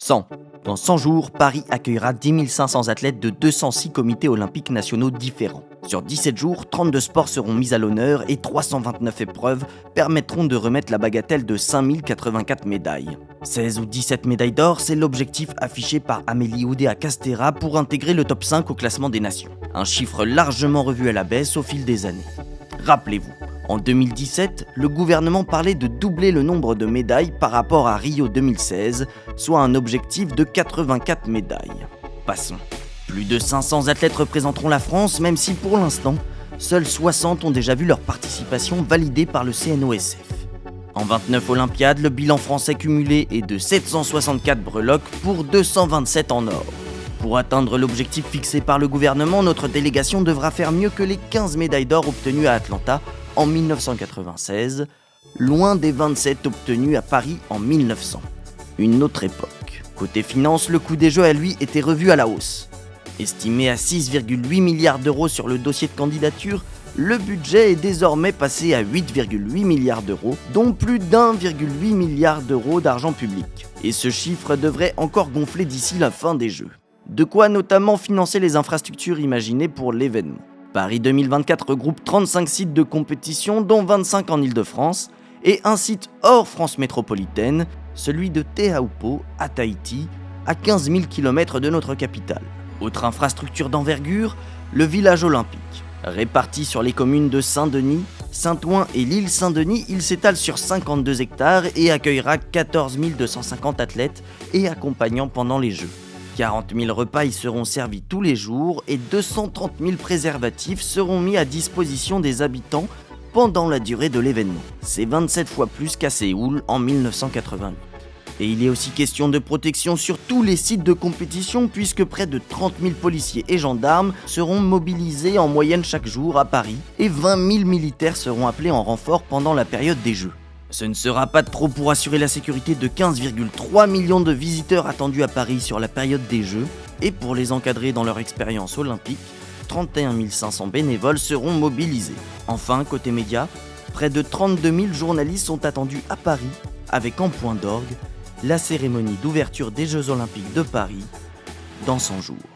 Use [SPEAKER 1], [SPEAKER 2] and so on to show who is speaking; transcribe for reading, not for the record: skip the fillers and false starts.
[SPEAKER 1] 100. Dans 100 jours, Paris accueillera 10 500 athlètes de 206 comités olympiques nationaux différents. Sur 17 jours, 32 sports seront mis à l'honneur et 329 épreuves permettront de remettre la bagatelle de 5084 médailles. 16 ou 17 médailles d'or, c'est l'objectif affiché par Amélie Oudéa-Castéra pour intégrer le top 5 au classement des nations. Un chiffre largement revu à la baisse au fil des années. Rappelez-vous, en 2017, le gouvernement parlait de doubler le nombre de médailles par rapport à Rio 2016, soit un objectif de 84 médailles. Passons. Plus de 500 athlètes représenteront la France, même si pour l'instant, seuls 60 ont déjà vu leur participation validée par le CNOSF. En 29 Olympiades, le bilan français cumulé est de 764 breloques pour 227 en or. Pour atteindre l'objectif fixé par le gouvernement, notre délégation devra faire mieux que les 15 médailles d'or obtenues à Atlanta en 1996, loin des 27 obtenues à Paris en 1900. Une autre époque. Côté finance, le coût des Jeux à lui était revu à la hausse. Estimé à 6,8 milliards d'euros sur le dossier de candidature, le budget est désormais passé à 8,8 milliards d'euros, dont plus d'1,8 milliard d'euros d'argent public. Et ce chiffre devrait encore gonfler d'ici la fin des Jeux. De quoi notamment financer les infrastructures imaginées pour l'événement. Paris 2024 regroupe 35 sites de compétition, dont 25 en Île-de-France, et un site hors France métropolitaine, celui de Teahupo'o, à Tahiti, à 15 000 km de notre capitale. Autre infrastructure d'envergure, le village olympique. Réparti sur les communes de Saint-Denis, Saint-Ouen et l'île Saint-Denis, il s'étale sur 52 hectares et accueillera 14 250 athlètes et accompagnants pendant les Jeux. 40 000 repas y seront servis tous les jours et 230 000 préservatifs seront mis à disposition des habitants pendant la durée de l'événement. C'est 27 fois plus qu'à Séoul en 1988. Et il est aussi question de protection sur tous les sites de compétition puisque près de 30 000 policiers et gendarmes seront mobilisés en moyenne chaque jour à Paris et 20 000 militaires seront appelés en renfort pendant la période des Jeux. Ce ne sera pas de trop pour assurer la sécurité de 15,3 millions de visiteurs attendus à Paris sur la période des Jeux et pour les encadrer dans leur expérience olympique, 31 500 bénévoles seront mobilisés. Enfin, côté médias, près de 32 000 journalistes sont attendus à Paris avec en point d'orgue la cérémonie d'ouverture des Jeux Olympiques de Paris dans 100 jours.